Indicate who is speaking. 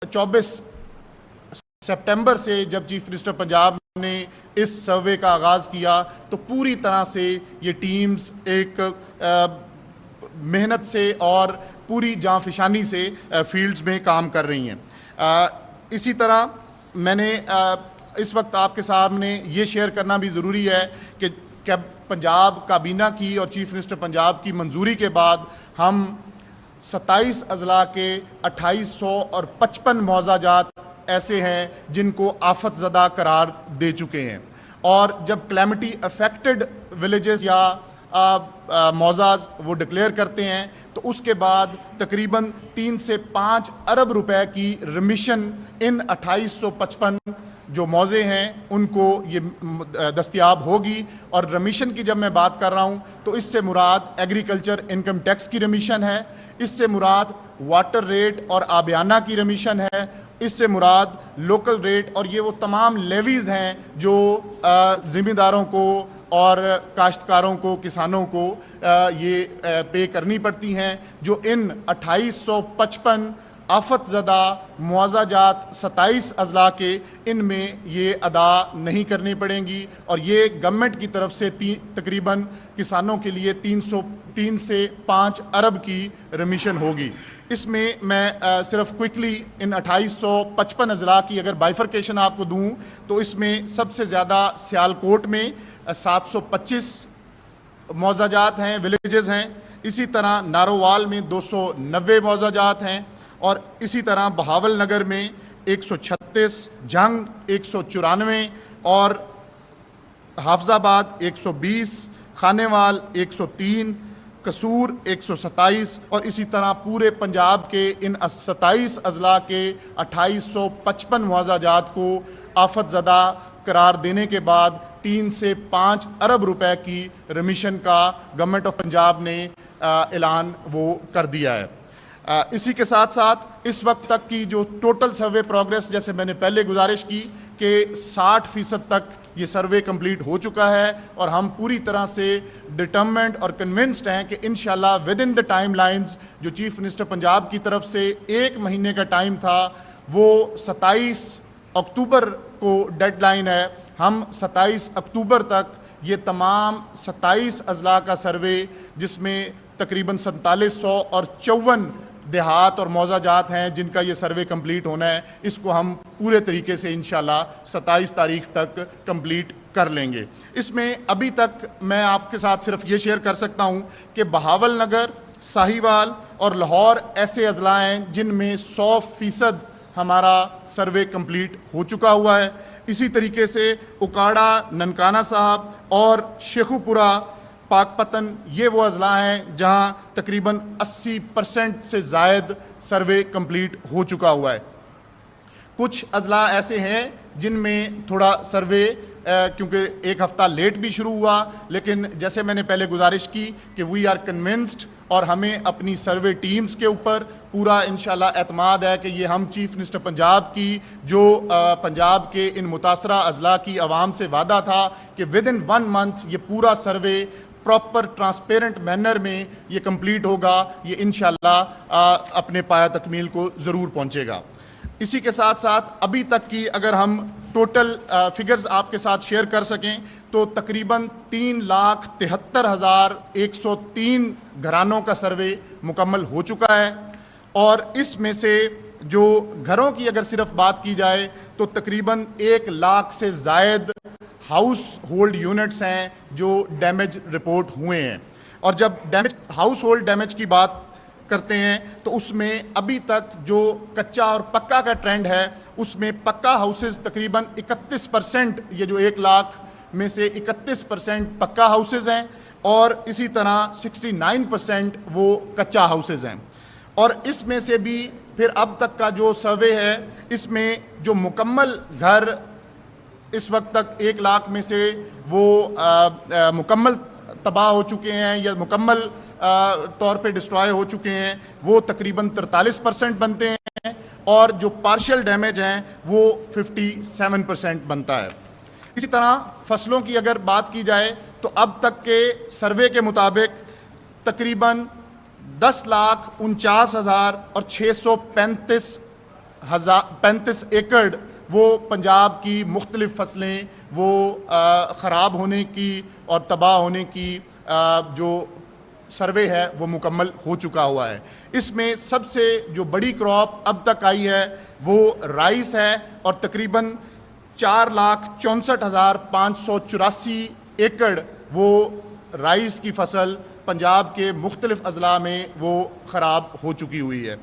Speaker 1: 24 सितंबर से जब chief minister Punjab ने इस सर्वे का आगाज़ किया तो पूरी तरह से ये टीम्स एक मेहनत से और पूरी जांफिशानी से फील्ड्स में काम कर रही हैं। इसी तरह मैंने इस वक्त आपके सामने ये शेयर करना भी ज़रूरी है कि पंजाब काबीना की और चीफ मिनिस्टर पंजाब की मंजूरी के बाद हम 27 अजला के 2855 मुआवजात ऐसे हैं जिनको आफत ज़दा करार दे चुके हैं। और जब क्लैमिटी अफेक्टेड विलेजेस या मुआवजाज वो डिक्लेयर करते हैं तो उसके बाद तकरीबन 3 से 5 अरब रुपए की रिमिशन इन 2855 जो मौजे हैं उनको ये दस्तयाब होगी। और रमीशन की जब मैं बात कर रहा हूँ तो इससे मुराद एग्रीकल्चर इनकम टैक्स की रमीशन है, इससे मुराद वाटर रेट और आबियाना की रमीशन है, इससे मुराद लोकल रेट और ये वो तमाम लेवीज़ हैं जो ज़िम्मेदारों को और काश्तकारों को, किसानों को ये पे करनी पड़ती हैं, जो इन 2855 आफत ज़दा मुआवजात 27 अजला के इनमें ये अदा नहीं करनी पड़ेंगी। और ये गवर्नमेंट की तरफ से तकरीबन किसानों के लिए 303 से 5 अरब की रमीशन होगी। इसमें मैं सिर्फ क्विकली इन 2855 अजला की अगर बाइफरकेशन आपको दूं तो इसमें सबसे ज़्यादा सियालकोट में 725 मुआवजात हैं, विलेजेस हैं। इसी तरह नारोवाल में 290 मुआवजात हैं और इसी तरह बहावल नगर में 136, जंग 194 और हाफजाबाद 120, खानेवाल 103, कसूर 127 और इसी तरह पूरे पंजाब के इन 27 अजला के 2855 मुआवजात को आफत ज़दा करार देने के बाद 3 से 5 अरब रुपए की रमीशन का गवर्नमेंट ऑफ पंजाब ने ऐलान वो कर दिया है। इसी के साथ साथ इस वक्त तक की जो टोटल सर्वे प्रोग्रेस, जैसे मैंने पहले गुजारिश की कि 60% तक ये सर्वे कंप्लीट हो चुका है और हम पूरी तरह से डिटर्मेंट और कन्विंस्ड हैं कि इंशाल्लाह with in the time lines जो चीफ मिनिस्टर पंजाब की तरफ से 1 महीने का टाइम था वो 27 अक्टूबर को डेडलाइन है। हम 27 अक्टूबर तक ये तमाम 27 अजला का सर्वे जिसमें तकरीबन 4700 और 54 देहात और मुआवजात हैं जिनका ये सर्वे कंप्लीट होना है, इसको हम पूरे तरीके से इंशाल्लाह 27 तारीख तक कंप्लीट कर लेंगे। इसमें अभी तक मैं आपके साथ सिर्फ ये शेयर कर सकता हूँ कि बहावल नगर, साहिवाल और लाहौर ऐसे अजला हैं जिनमें 100% हमारा सर्वे कंप्लीट हो चुका हुआ है। इसी तरीके से उकाड़ा, ननकाना साहब और शेखुपुरा, पाकपतन ये वो अजला हैं जहाँ तकरीबन 80% से ज़ायद सर्वे कंप्लीट हो चुका हुआ है। कुछ अजला ऐसे हैं जिनमें थोड़ा सर्वे क्योंकि एक हफ़्ता लेट भी शुरू हुआ, लेकिन जैसे मैंने पहले गुजारिश की कि वी आर कन्विंस्ड और हमें अपनी सर्वे टीम्स के ऊपर पूरा इंशाल्लाह एतमाद है कि ये हम चीफ मिनिस्टर पंजाब की जो पंजाब के इन मुतासरा अजला की आवाम से वादा था कि विद इन 1 मंथ ये पूरा सर्वे प्रॉपर ट्रांसपेरेंट मैनर में ये कंप्लीट होगा, ये इंशाल्लाह अपने पाया तकमील को ज़रूर पहुँचेगा। इसी के साथ साथ अभी तक की अगर हम टोटल फिगर्स आपके साथ शेयर कर सकें तो तकरीबन 3,73,103 घरानों का सर्वे मुकम्मल हो चुका है और इसमें से जो घरों की अगर सिर्फ बात की जाए तो तकरीबन 1 लाख से ज़ायद हाउस होल्ड यूनिट्स हैं जो डैमेज रिपोर्ट हुए हैं। और जब डैमेज हाउस होल्ड डैमेज की बात करते हैं तो उसमें अभी तक जो कच्चा और पक्का का ट्रेंड है उसमें पक्का हाउसेस तकरीबन 31%, ये जो 1 लाख में से 31% पक्का हाउसेस हैं और इसी तरह 69% वो कच्चा हाउसेस हैं। और इसमें से भी फिर अब तक का जो सर्वे है इसमें जो मुकम्मल घर इस वक्त तक 1 लाख में से वो मुकम्मल तबाह हो चुके हैं या मुकम्मल तौर पे डिस्ट्रॉय हो चुके हैं वो तकरीबन 43% बनते हैं और जो पार्शियल डैमेज हैं वो 57% बनता है। इसी तरह फसलों की अगर बात की जाए तो अब तक के सर्वे के मुताबिक तकरीबन 10,49,635 35 एकड़ वो पंजाब की मुख्तलिफ़ फसलें वो ख़राब होने की और तबाह होने की जो सर्वे है वो मुकम्मल हो चुका हुआ है। इसमें सबसे जो बड़ी क्रॉप अब तक आई है वो राइस है और तकरीबन 4,64,584 एकड़ वो राइस की फसल पंजाब के मुख्तलिफ़ अज़ला में वो ख़राब हो चुकी हुई है।